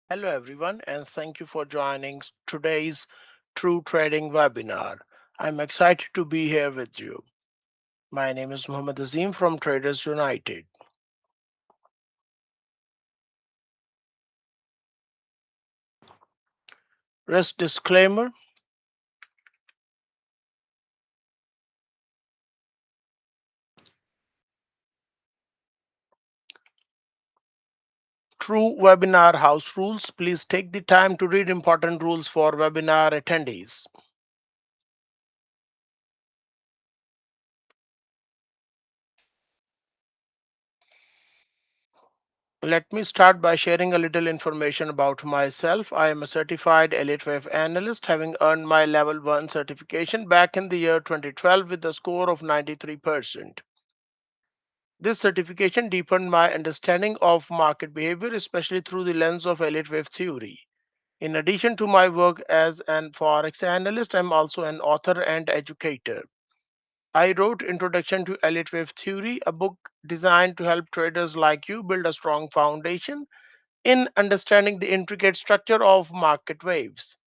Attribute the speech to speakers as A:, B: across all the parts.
A: Hello everyone, and thank you for joining today's True Trading webinar. I'm excited to be here with you. My name is Muhammad Azim from Traders United. Risk disclaimer. True webinar house rules. Please take the time to read important rules for webinar attendees. Let me start by sharing a little information about myself. I am a certified Elite Wave analyst, having earned my level 1 certification back in the year 2012 with a score of 93%. This certification deepened my understanding of market behavior, especially through the lens of Elite Wave theory. In addition to my work as an Forex analyst, I'm also an author and educator. I wrote Introduction to Elite Wave Theory, a book designed to help traders like you build a strong foundation in understanding the intricate structure of market waves.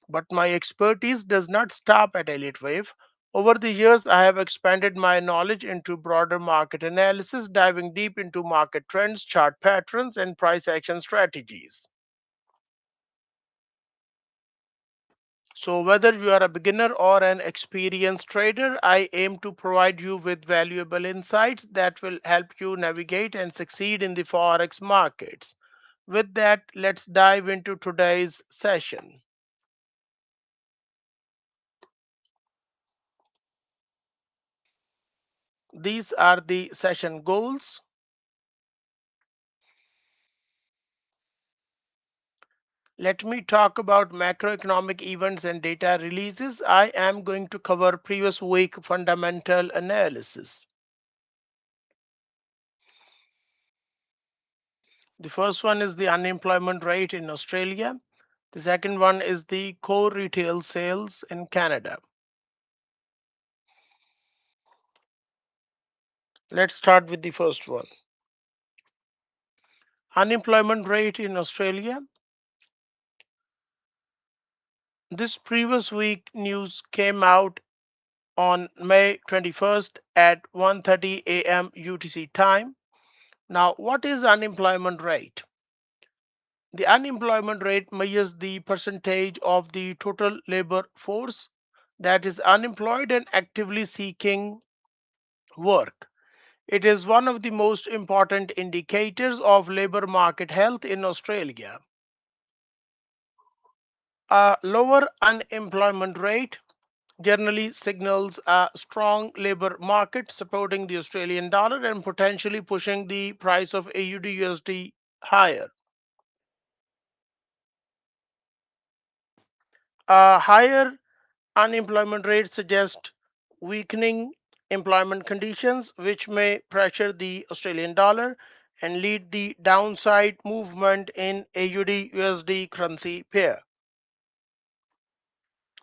A: But my expertise does not stop at Elite Wave. Over the years, I have expanded my knowledge into broader market analysis, diving deep into market trends, chart patterns, and price action strategies. So, whether you are a beginner or an experienced trader, I aim to provide you with valuable insights that will help you navigate and succeed in the Forex markets. With that, let's dive into today's session. These are the session goals. Let me talk about macroeconomic events and data releases. I am going to cover previous week fundamental analysis. The first one is the unemployment rate in Australia. The second one is the core retail sales in Canada. Let's start with the first one. Unemployment rate in Australia. This previous week news came out on May 21st at 1:30 a.m. UTC time. Now, what is unemployment rate? The unemployment rate measures the percentage of the total labor force that is unemployed and actively seeking work. It is one of the most important indicators of labor market health in Australia. A lower unemployment rate generally signals a strong labor market supporting the Australian dollar and potentially pushing the price of AUD/USD higher. A higher unemployment rate suggests weakening employment conditions, which may pressure the Australian dollar and lead the downside movement in AUD/USD currency pair.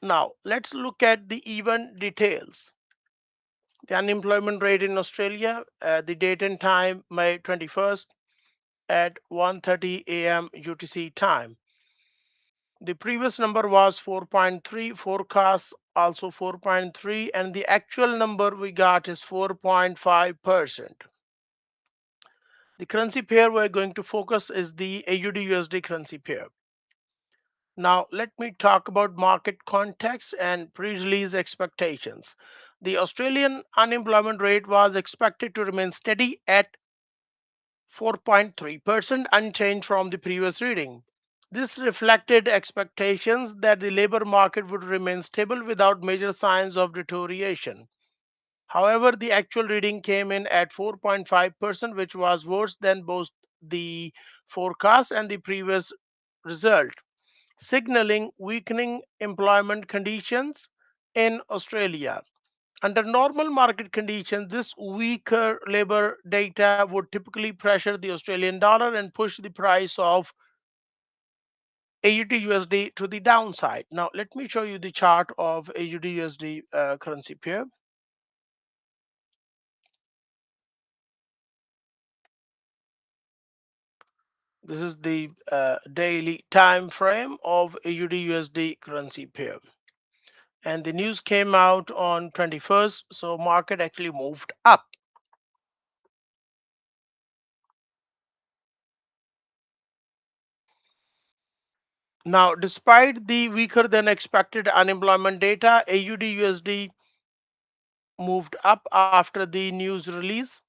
A: Now, let's look at the event details. The unemployment rate in Australia, the date and time, May 21st at 1:30 a.m. UTC time. The previous number was 4.3, forecast also 4.3, and the actual number we got is 4.5%. The currency pair we're going to focus is the AUD/USD currency pair. Now, let me talk about market context and pre-release expectations. The Australian unemployment rate was expected to remain steady at 4.3%, unchanged from the previous reading. This reflected expectations that the labor market would remain stable without major signs of deterioration. However, the actual reading came in at 4.5%, which was worse than both the forecast and the previous result, signaling weakening employment conditions in Australia. Under normal market conditions, this weaker labor data would typically pressure the Australian dollar and push the price of AUD/USD to the downside. Now, let me show you the chart of AUD/USD currency pair. This is the daily time frame of AUD USD currency pair. And the news came out on 21st, so market actually moved up. Now, despite the weaker than expected unemployment data, AUD USD moved up after the news release.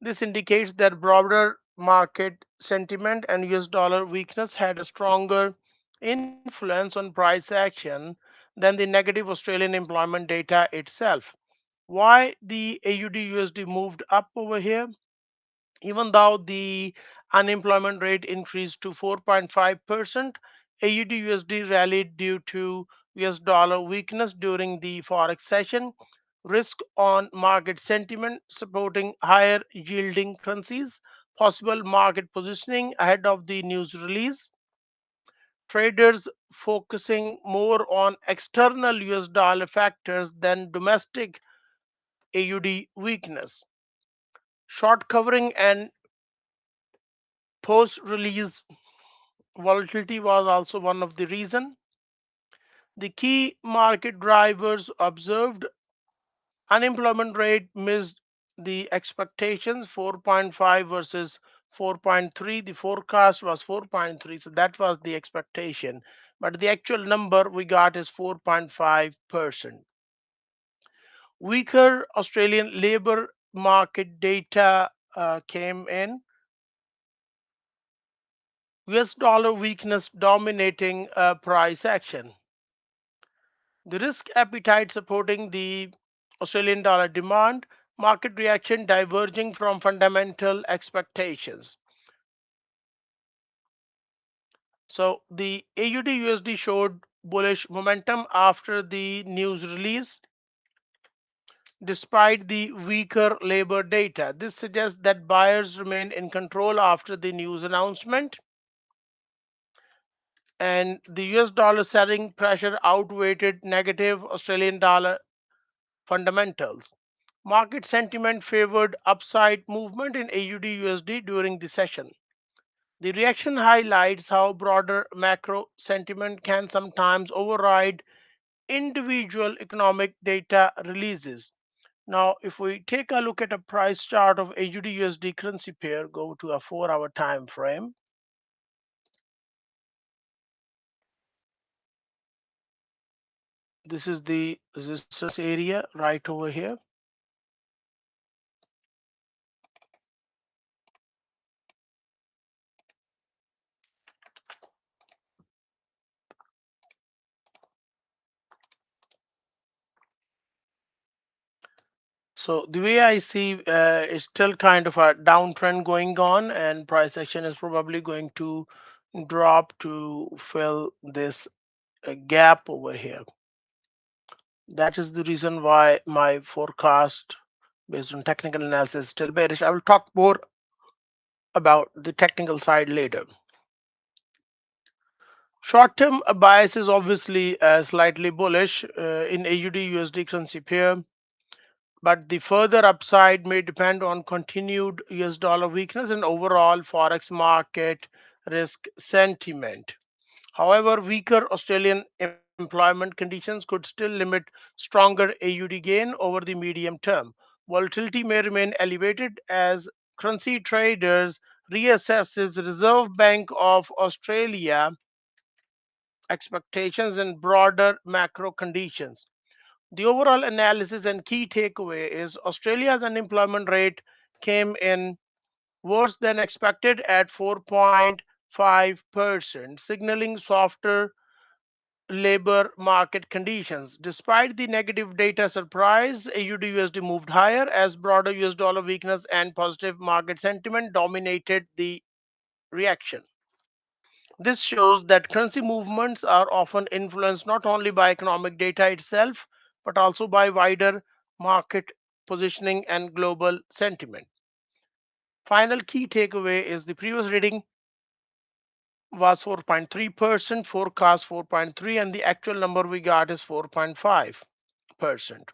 A: This indicates that broader market sentiment and US dollar weakness had a stronger influence on price action than the negative Australian employment data itself. Why the AUD USD moved up over here? Even though the unemployment rate increased to 4.5%, AUD USD rallied due to US dollar weakness during the Forex session, risk on market sentiment supporting higher yielding currencies, possible market positioning ahead of the news release, traders focusing more on external US dollar factors than domestic AUD weakness. Short covering and post release volatility was also one of the reasons. The key market drivers observed: unemployment rate missed the expectations, 4.5 versus 4.3. The forecast was 4.3, so that was the expectation. But the actual number we got is 4.5%. Weaker Australian labor market data came in. US dollar weakness dominating price action. The risk appetite supporting the Australian dollar demand, market reaction diverging from fundamental expectations. So the AUD USD showed bullish momentum after the news release despite the weaker labor data. This suggests that buyers remain in control after the news announcement, and the US dollar selling pressure outweighed negative Australian dollar fundamentals. Market sentiment favored upside movement in AUD USD during the session. The reaction highlights how broader macro sentiment can sometimes override individual economic data releases. Now, if we take a look at a price chart of AUD USD currency pair, go to a 4-hour time frame. This is the resistance area right over here. So the way I see, is still kind of a downtrend going on, and price action is probably going to drop to fill this gap over here. That is the reason why my forecast based on technical analysis is still bearish. I will talk more about the technical side later. Short-term bias is obviously slightly bullish in AUD USD currency pair, but the further upside may depend on continued US dollar weakness and overall forex market risk sentiment. However, weaker Australian employment conditions could still limit stronger AUD gain over the medium term. Volatility may remain elevated as currency traders reassesses the Reserve Bank of Australia expectations and broader macro conditions. The overall analysis and key takeaway is Australia's unemployment rate came in worse than expected at 4.5%, signaling softer labor market conditions. Despite the negative data surprise, AUD USD moved higher as broader US dollar weakness and positive market sentiment dominated the reaction. This shows that currency movements are often influenced not only by economic data itself, but also by wider market positioning and global sentiment. Final key takeaway is the previous reading was 4.3%, forecast 4.3, and the actual number we got is 4.5%.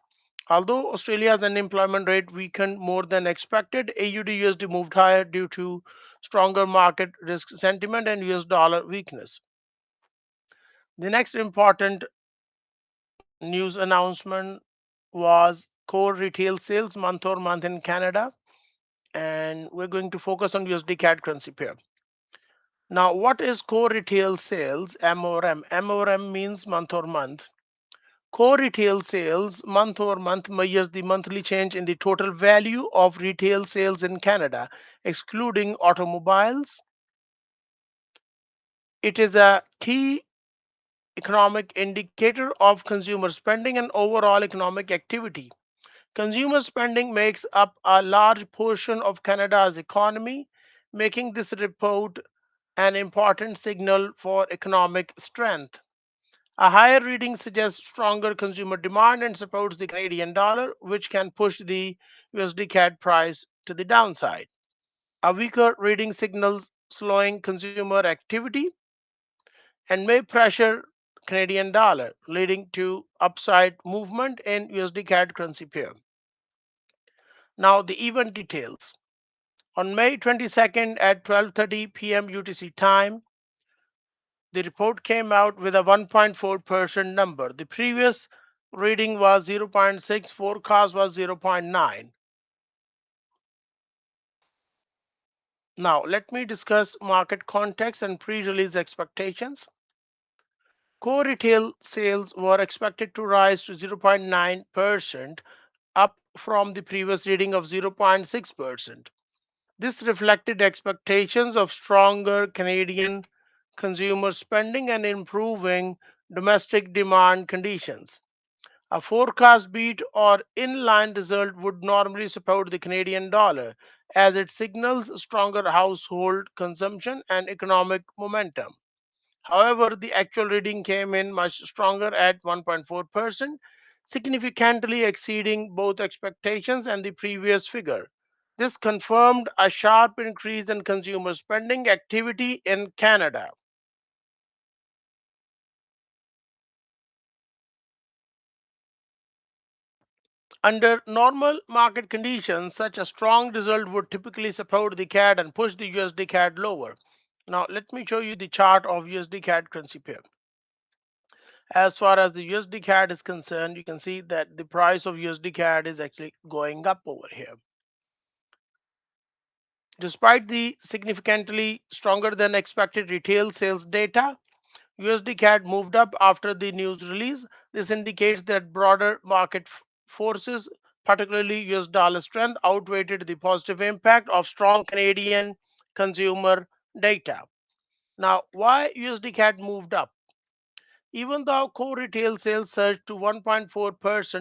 A: Although Australia's unemployment rate weakened more than expected, AUD-USD moved higher due to stronger market risk sentiment and US dollar weakness. The next important news announcement was core retail sales month over month in Canada, and we're going to focus on USD CAD currency pair. Now, what is core retail sales? MORM. MORM means month over month. Core retail sales month over month measures the monthly change in the total value of retail sales in Canada, excluding automobiles. It is a key economic indicator of consumer spending and overall economic activity. Consumer spending makes up a large portion of Canada's economy, making this report an important signal for economic strength. A higher reading suggests stronger consumer demand and supports the Canadian dollar, which can push the USD CAD price to the downside. A weaker reading signals slowing consumer activity and may pressure Canadian dollar, leading to upside movement in USD CAD currency pair. Now the event details. On May 22nd at 12:30 p.m. UTC time, the report came out with a 1.4% number. The previous reading was 0.6, forecast was 0.9. Now, let me discuss market context and pre-release expectations. Core retail sales were expected to rise to 0.9%, up from the previous reading of 0.6%. This reflected expectations of stronger Canadian consumer spending and improving domestic demand conditions. A forecast beat or in-line result would normally support the Canadian dollar as it signals stronger household consumption and economic momentum. However, the actual reading came in much stronger at 1.4%, significantly exceeding both expectations and the previous figure. This confirmed a sharp increase in consumer spending activity in Canada. Under normal market conditions, such a strong result would typically support the CAD and push the USD CAD lower. Now, let me show you the chart of USD CAD currency pair. As far as the USD CAD is concerned, you can see that the price of USD CAD is actually going up over here. Despite the significantly stronger than expected retail sales data, USD CAD moved up after the news release. This indicates that broader market forces, particularly US dollar strength, outweighed the positive impact of strong Canadian consumer data. Now, why USD CAD moved up? Even though core retail sales surged to 1.4%,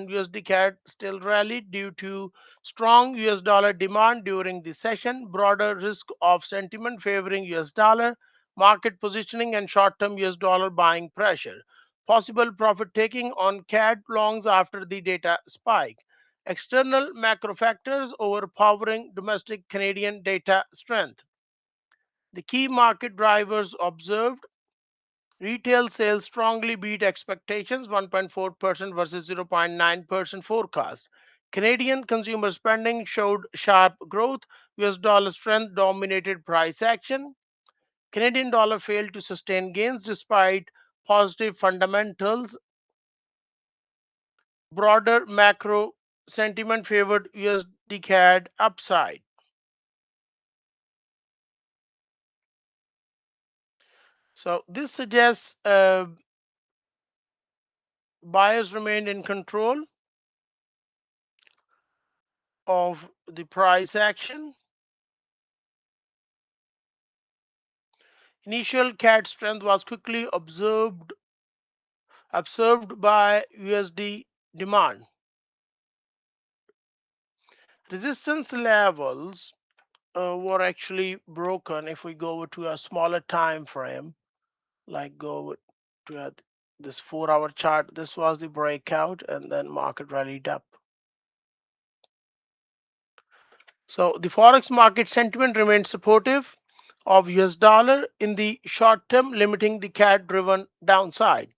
A: USD CAD still rallied due to strong US dollar demand during the session, broader risk of sentiment favoring US dollar, market positioning, and short term US dollar buying pressure. Possible profit taking on CAD longs after the data spike. External macro factors overpowering domestic Canadian data strength. The key market drivers observed: retail sales strongly beat expectations, 1.4% versus 0.9% forecast. Canadian consumer spending showed sharp growth. US dollar strength dominated price action. Canadian dollar failed to sustain gains despite positive fundamentals. Broader macro sentiment favored USD CAD upside. So this suggests buyers remained in control of the price action. Initial CAD strength was quickly observed by USD demand. Resistance levels were actually broken if we go to a smaller time frame, like go to this 4-hour chart. This was the breakout, and then market rallied up. So the forex market sentiment remained supportive of US dollar in the short term, limiting the CAD driven downside.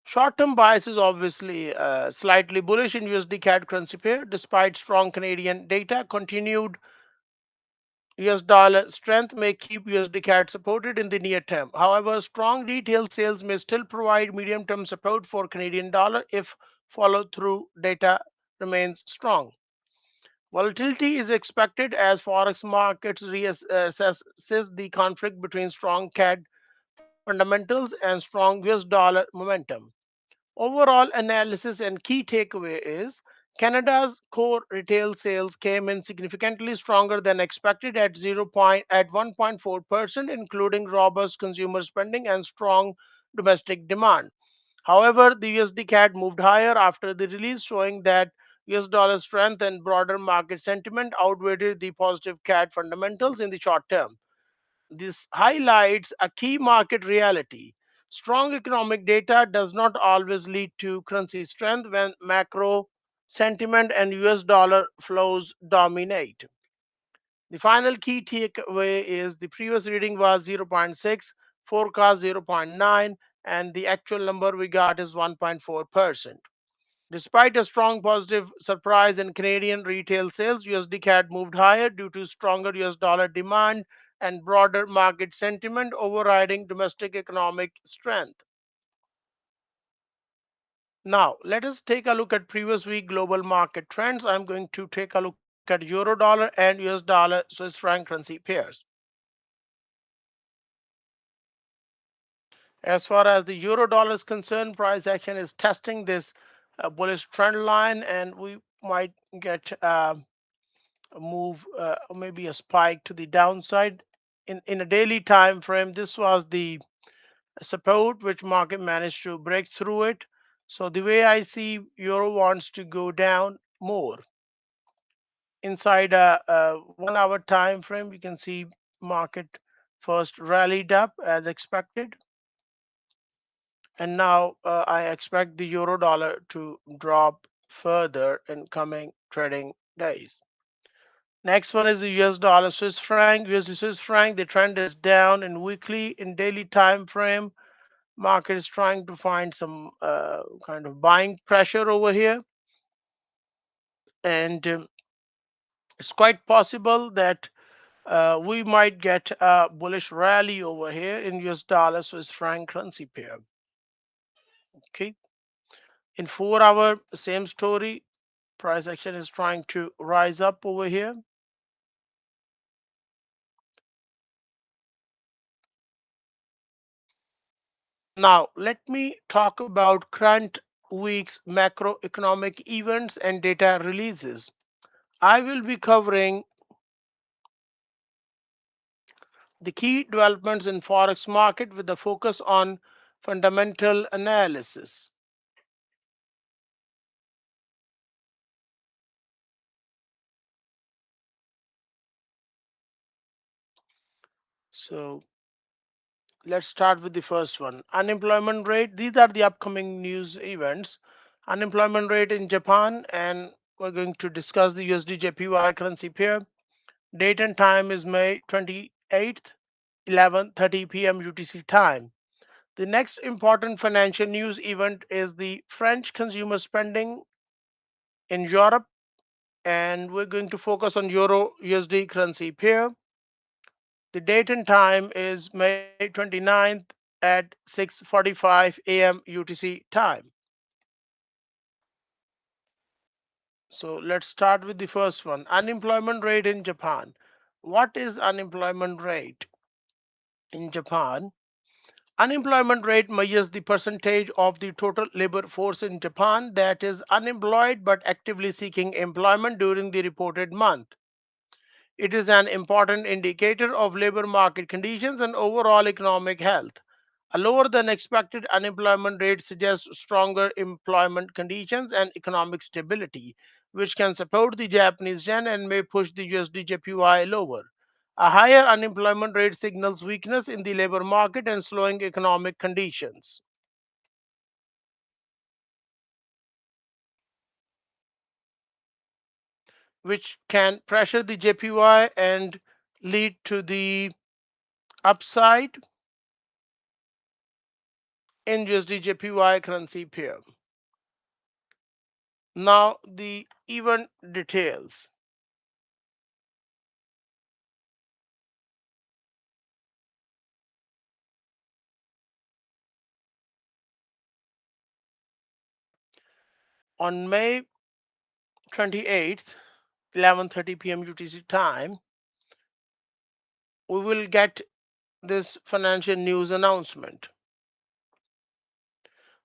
A: Short-term bias is obviously slightly bullish in USD CAD currency pair despite strong Canadian data. Continued US dollar strength may keep USD CAD supported in the near term. However, strong retail sales may still provide medium term support for Canadian dollar if follow through data remains strong. Volatility is expected as forex markets reassess the conflict between strong CAD fundamentals and strong US dollar momentum. Overall analysis and key takeaway is Canada's core retail sales came in significantly stronger than expected at 1.4%, including robust consumer spending and strong domestic demand. However, the USD CAD moved higher after the release, showing that US dollar strength and broader market sentiment outweighed the positive CAD fundamentals in the short term. This highlights a key market reality. Strong economic data does not always lead to currency strength when macro sentiment and US dollar flows dominate. The final key takeaway is the previous reading was zero point 0.6, forecast zero point 0.9, and the actual number we got is 1.4%. Despite a strong positive surprise in Canadian retail sales, USD CAD moved higher due to stronger US dollar demand and broader market sentiment overriding domestic economic strength. Now, let us take a look at previous week global market trends. I'm going to take a look at euro dollar and US dollar Swiss franc currency pairs. As far as the euro dollar is concerned, price action is testing this bullish trend line, and we might get a move, maybe a spike to the downside. In a daily time frame, this was the support which market managed to break through it. So the way I see euro wants to go down more inside a 1 hour time frame. You can see market first rallied up as expected, and now I expect the euro dollar to drop further in coming trading days. Next one is the US dollar Swiss franc. USD Swiss franc, the trend is down in weekly. In daily time frame, market is trying to find some kind of buying pressure over here, and it's quite possible that we might get a bullish rally over here in US dollar Swiss franc currency pair. Okay, in 4 hour, same story. Price action is trying to rise up over here. Now, let me talk about current week's macroeconomic events and data releases. I will be covering the key developments in forex market with a focus on fundamental analysis. So, let's start with the first one. Unemployment rate. These are the upcoming news events. Unemployment rate in Japan, and we're going to discuss the USD JPY currency pair. Date and time is May 28th, 11:30 p.m. UTC time. The next important financial news event is the French consumer spending in Europe, and we're going to focus on Euro USD currency pair. The date and time is May 29th at 6:45 a.m. UTC time. So let's start with the first one. Unemployment rate in Japan. What is unemployment rate in Japan? Unemployment rate measures the percentage of the total labor force in Japan that is unemployed but actively seeking employment during the reported month. It is an important indicator of labor market conditions and overall economic health. A lower than expected unemployment rate suggests stronger employment conditions and economic stability, which can support the Japanese yen and may push the USD JPY lower. A higher unemployment rate signals weakness in the labor market and slowing economic conditions, which can pressure the JPY and lead to the upside. in USD JPY currency pair. Now the event details. On May 28th, 11:30 p.m. UTC time, we will get this financial news announcement.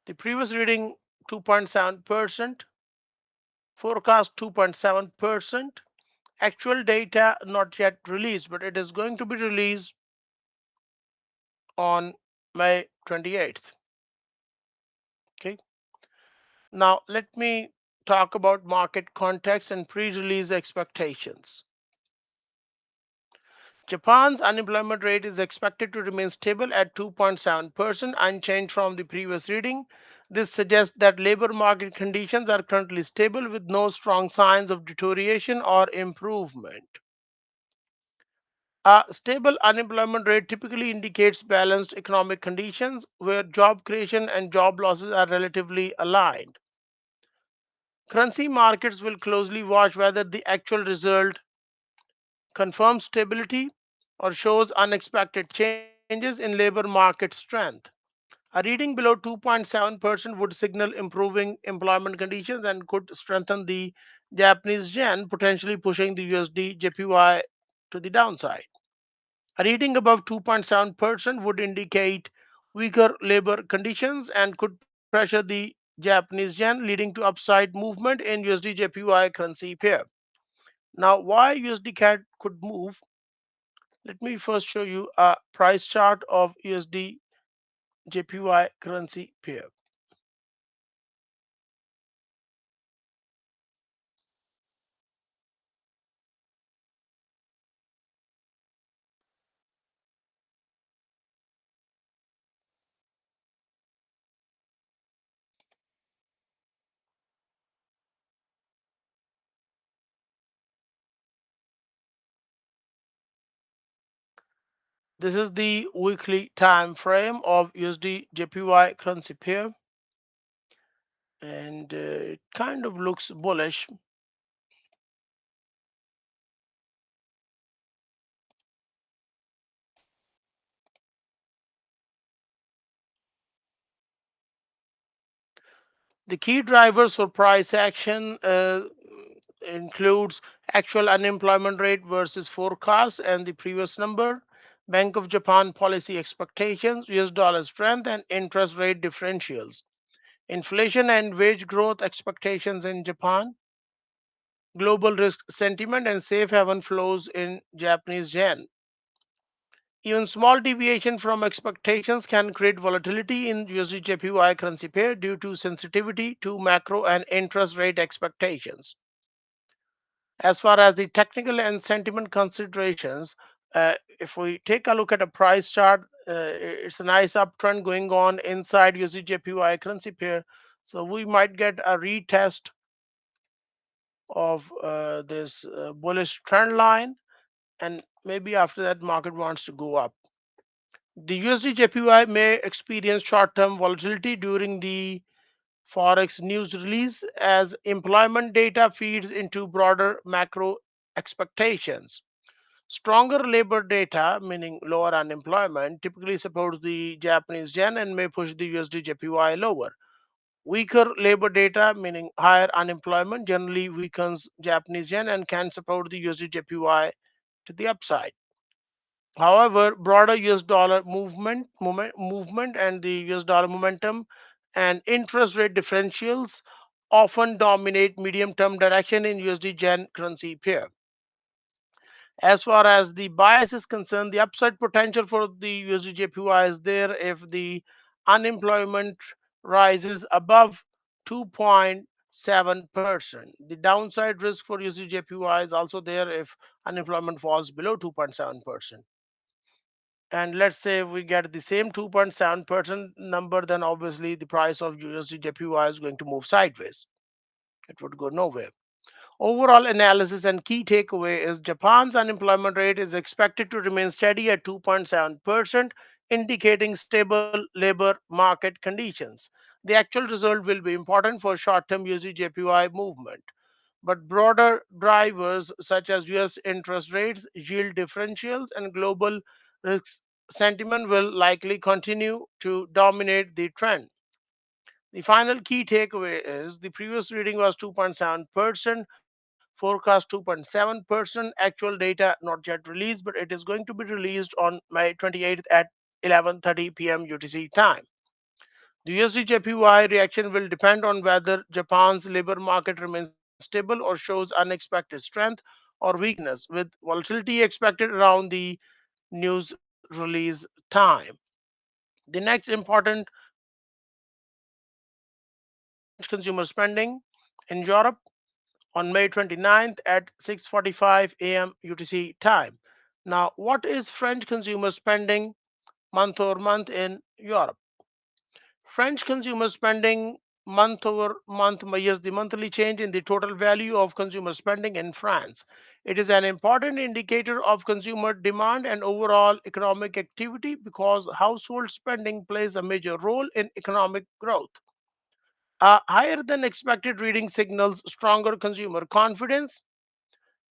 A: The previous reading 2.7%, forecast 2.7%, actual data not yet released, but it is going to be released on May 28th. Okay. Now let me talk about market context and pre-release expectations. Japan's unemployment rate is expected to remain stable at 2.7%, unchanged from the previous reading. This suggests that labor market conditions are currently stable with no strong signs of deterioration or improvement. A stable unemployment rate typically indicates balanced economic conditions where job creation and job losses are relatively aligned. Currency markets will closely watch whether the actual result confirms stability or shows unexpected changes in labor market strength. A reading below 2.7% would signal improving employment conditions and could strengthen the Japanese yen, potentially pushing the USD JPY to the downside. A reading above 2.7% would indicate weaker labor conditions and could pressure the Japanese yen, leading to upside movement in USD JPY currency pair. Now, why USD CAD could move? Let me first show you a price chart of USD JPY currency pair. This is the weekly time frame of USD JPY currency pair, and it kind of looks bullish. The key drivers for price action includes actual unemployment rate versus forecast and the previous number, Bank of Japan policy expectations, US dollar strength, and interest rate differentials, inflation and wage growth expectations in Japan, global risk sentiment, and safe haven flows in Japanese yen. Even small deviation from expectations can create volatility in USD JPY currency pair due to sensitivity to macro and interest rate expectations. As far as the technical and sentiment considerations, if we take a look at a price chart, it's a nice uptrend going on inside USD JPY currency pair. So we might get a retest of this bullish trend line, and maybe after that market wants to go up. The USD JPY may experience short-term volatility during the Forex news release as employment data feeds into broader macro expectations. Stronger labor data, meaning lower unemployment, typically supports the Japanese yen and may push the USD JPY lower. Weaker labor data, meaning higher unemployment, generally weakens Japanese yen and can support the USD JPY to the upside. However, broader US dollar movement and the US dollar momentum and interest rate differentials often dominate medium term direction in USD yen currency pair. As far as the bias is concerned, the upside potential for the USD JPY is there if the unemployment rises above 2.7%. The downside risk for USD JPY is also there if unemployment falls below 2.7%. And let's say we get the same 2.7% number, then obviously the price of USD JPY is going to move sideways. It would go nowhere. Overall analysis and key takeaway is Japan's unemployment rate is expected to remain steady at 2.7%, indicating stable labor market conditions. The actual result will be important for short-term USD/JPY movement, but broader drivers such as US interest rates, yield differentials, and global risk sentiment will likely continue to dominate the trend. The final key takeaway is the previous reading was 2.7%, forecast 2.7%, actual data not yet released, but it is going to be released on May 28th at 11:30 p.m. UTC time. The USD/JPY reaction will depend on whether Japan's labor market remains stable or shows unexpected strength or weakness, with volatility expected around the news release time. The next important French consumer spending in Europe on May 29th at 6:45 a.m. UTC time. Now, what is French consumer spending month over month in Europe? French consumer spending month over month measures the monthly change in the total value of consumer spending in France. It is an important indicator of consumer demand and overall economic activity because household spending plays a major role in economic growth. A higher than expected reading signals stronger consumer confidence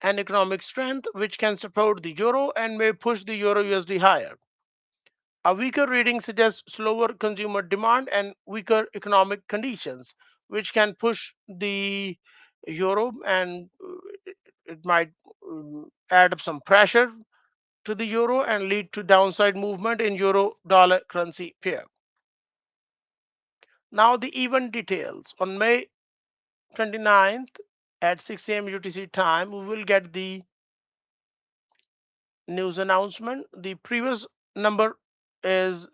A: and economic strength, which can support the euro and may push the euro USD higher. A weaker reading suggests slower consumer demand and weaker economic conditions, which can push the euro and it might add up some pressure to the euro and lead to downside movement in euro dollar currency pair. Now, the event details. On May 29th at 6 a.m. UTC time, we will get the news announcement. The previous number is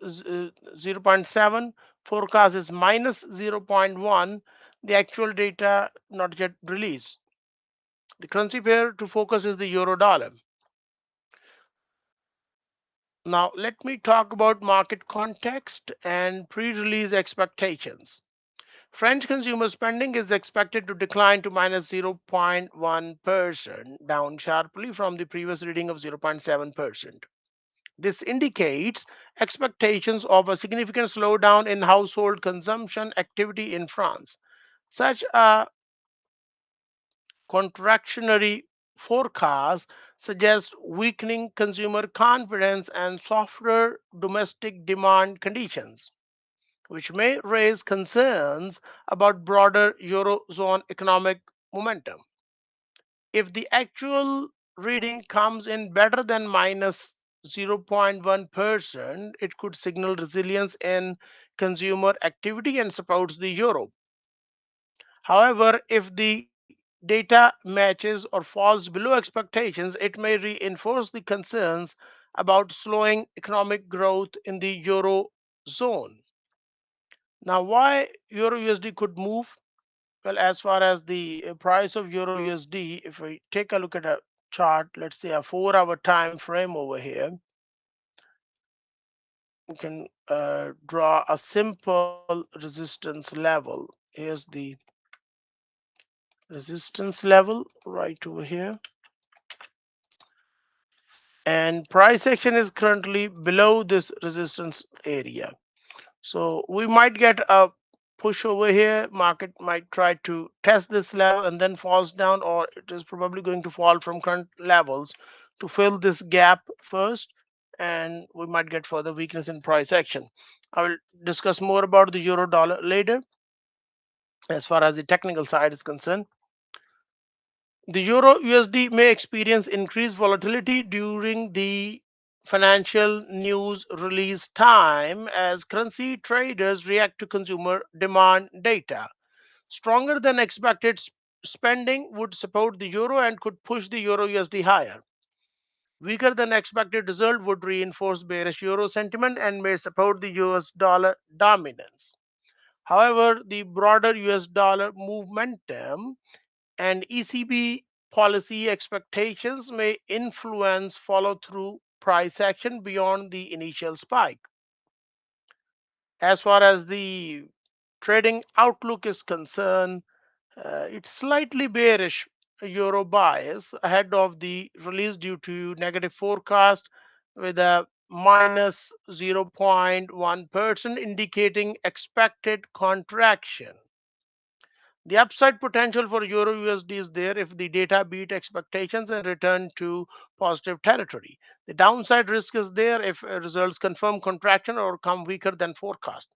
A: zero point 0.7, forecast is minus zero point 0.1. The actual data not yet released. The currency pair to focus is the euro dollar. Now, let me talk about market context and pre release expectations. French consumer spending is expected to decline to minus 0.1%, down sharply from the previous reading of 0.7%. This indicates expectations of a significant slowdown in household consumption activity in France. Such a contractionary forecast suggests weakening consumer confidence and softer domestic demand conditions, which may raise concerns about broader Eurozone economic momentum. If the actual reading comes in better than minus 0.1%, it could signal resilience in consumer activity and supports the euro. However, if the data matches or falls below expectations, it may reinforce the concerns about slowing economic growth in the euro zone. Now, why euro USD could move? Well, as far as the price of euro USD, if we take a look at a chart, let's say a 4-hour time frame over here, we can draw a simple resistance level. Here's the resistance level right over here. And price action is currently below this resistance area. So we might get a push over here. Market might try to test this level and then falls down, or it is probably going to fall from current levels to fill this gap first, and we might get further weakness in price action. I will discuss more about the euro dollar later as far as the technical side is concerned. The euro USD may experience increased volatility during the financial news release time as currency traders react to consumer demand data. Stronger than expected spending would support the euro and could push the euro USD higher. Weaker than expected result would reinforce bearish euro sentiment and may support the US dollar dominance. However, the broader US dollar momentum and ECB policy expectations may influence follow through price action beyond the initial spike. As far as the trading outlook is concerned, it's slightly bearish euro bias ahead of the release due to negative forecast with a minus 0.1%, indicating expected contraction. The upside potential for Euro USD is there if the data beat expectations and return to positive territory. The downside risk is there if results confirm contraction or come weaker than forecast.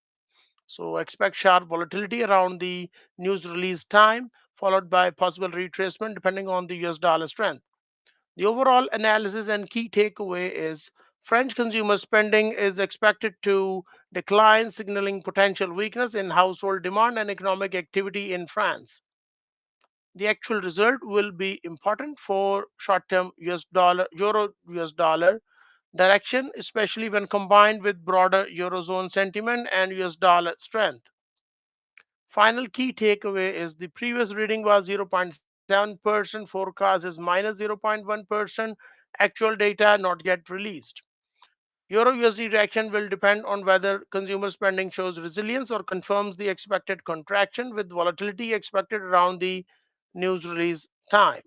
A: So expect sharp volatility around the news release time, followed by possible retracement depending on the US dollar strength. The overall analysis and key takeaway is French consumer spending is expected to decline, signaling potential weakness in household demand and economic activity in France. The actual result will be important for short-term US dollar, euro US dollar direction, especially when combined with broader eurozone sentiment and US dollar strength. Final key takeaway is the previous reading was 0.7%, forecast is minus 0.1%, actual data not yet released. Euro USD reaction will depend on whether consumer spending shows resilience or confirms the expected contraction, with volatility expected around the news release time.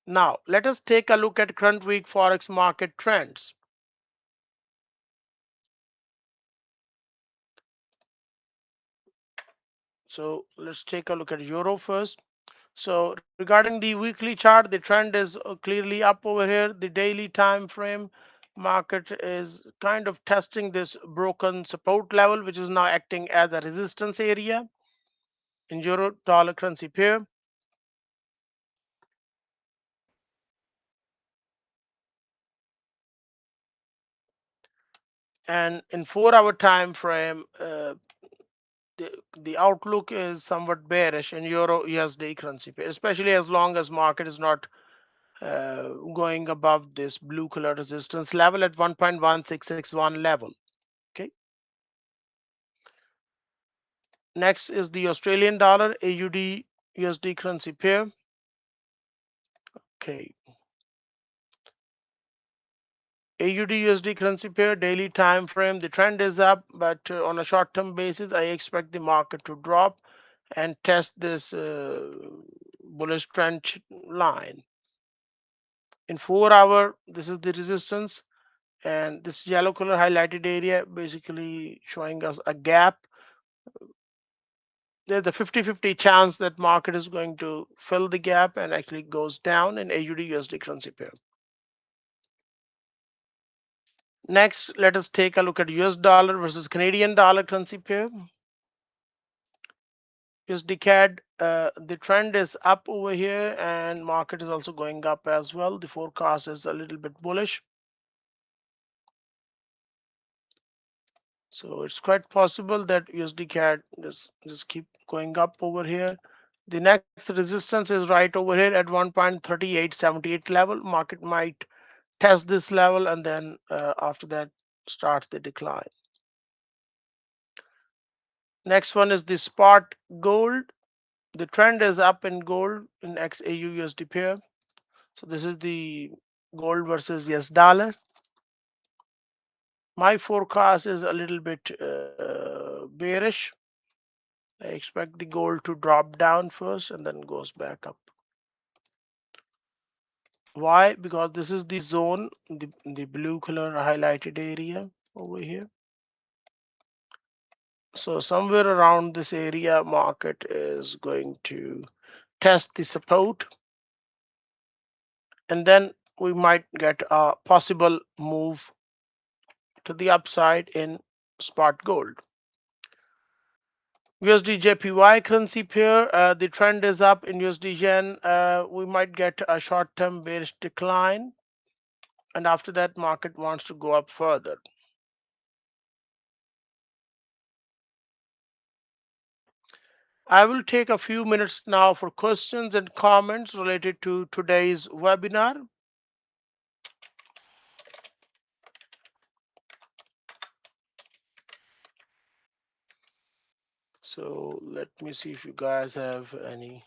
A: Now, let us take a look at current week Forex market trends. So, let's take a look at Euro first. So regarding the weekly chart, the trend is clearly up over here. The daily time frame market is kind of testing this broken support level, which is now acting as a resistance area in euro dollar currency pair. And in 4 hour time frame, the outlook is somewhat bearish in euro USD currency pair, especially as long as market is not going above this blue color resistance level at 1.1661 level. Okay. Next is the Australian dollar AUD USD currency pair. Okay. AUD USD currency pair daily time frame. The trend is up, but on a short term basis, I expect the market to drop and test this bullish trend line. In 4 hour, this is the resistance, and this yellow color highlighted area basically showing us a gap. There's a 50-50 chance that market is going to fill the gap and actually goes down in AUD USD currency pair. Next, let us take a look at US dollar versus Canadian dollar currency pair. USDCAD, the trend is up over here and market is also going up as well. The forecast is a little bit bullish. So it's quite possible that USDCAD just keep going up over here. The next resistance is right over here at 1.3878 level. Market might test this level and then after that starts the decline. Next one is the spot gold. The trend is up in gold in XAUUSD pair. So this is the gold versus US dollar. My forecast is a little bit bearish. I expect the gold to drop down first and then goes back up. Why? Because this is the zone, the blue color highlighted area over here. So somewhere around this area, market is going to test the support, and then we might get a possible move to the upside in spot gold. USD JPY currency pair, the trend is up in USD yen. We might get a short-term bearish decline, and after that, market wants to go up further. I will take a few minutes now for questions and comments related to today's webinar. So let me see if you guys have any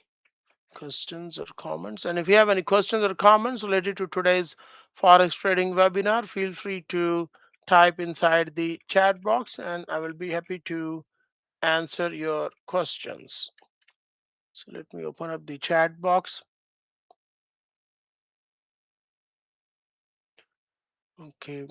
A: questions or comments. And if you have any questions or comments related to today's Forex trading webinar, feel free to type inside the chat box and I will be happy to answer your questions. So let me open up the chat box. Okay.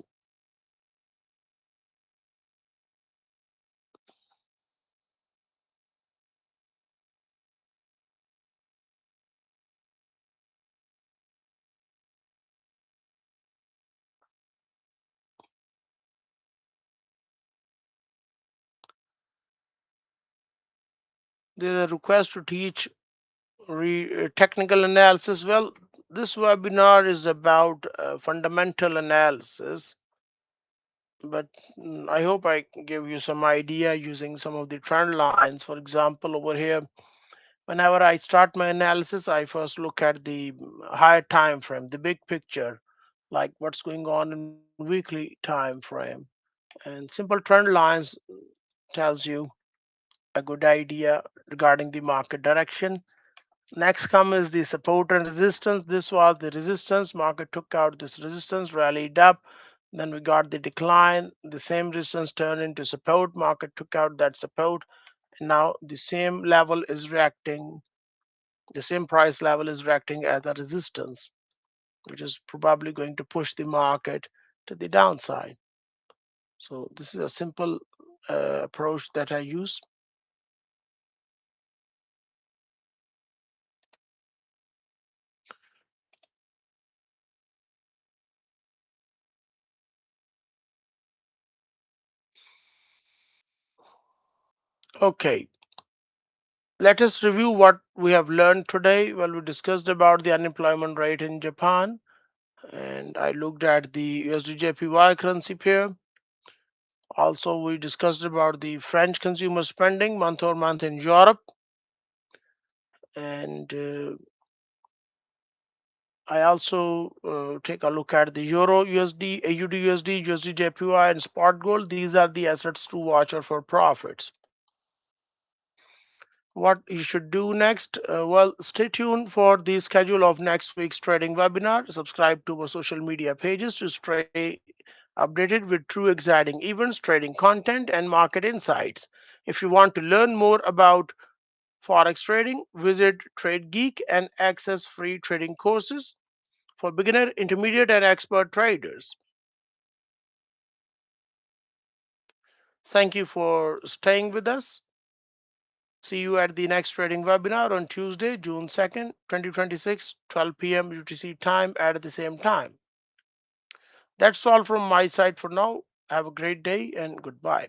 A: There's a request to teach technical analysis. Well, this webinar is about fundamental analysis, but I hope I can give you some idea using some of the trend lines. For example, over here, whenever I start my analysis, I first look at the higher time frame, the big picture, like what's going on in weekly time frame. And simple trend lines tells you a good idea regarding the market direction. Next come is the support and resistance. This was the resistance. Market took out this resistance, rallied up. Then we got the decline. The same resistance turned into support. Market took out that support. And now the same level is reacting. The same price level is reacting as a resistance, which is probably going to push the market to the downside. So this is a simple approach that I use. Okay, let us review what we have learned today. Well, we discussed about the unemployment rate in Japan, and I looked at the USD currency pair. Also, we discussed about the French consumer spending month over month in Europe, and I also take a look at the Euro USD, AUD USD, USD JPY, and spot gold. These are the assets to watch out for profits. What you should do next? Well, stay tuned for the schedule of next week's trading webinar. Subscribe to our social media pages to stay updated with true exciting events, trading content, and market insights. If you want to learn more about Forex trading, visit TradeGeek and access free trading courses for beginner, intermediate, and expert traders. Thank you for staying with us. See you at the next trading webinar on Tuesday, June 2nd, 2026, 12 p.m. UTC time at the same time. That's all from my side for now. Have a great day and goodbye.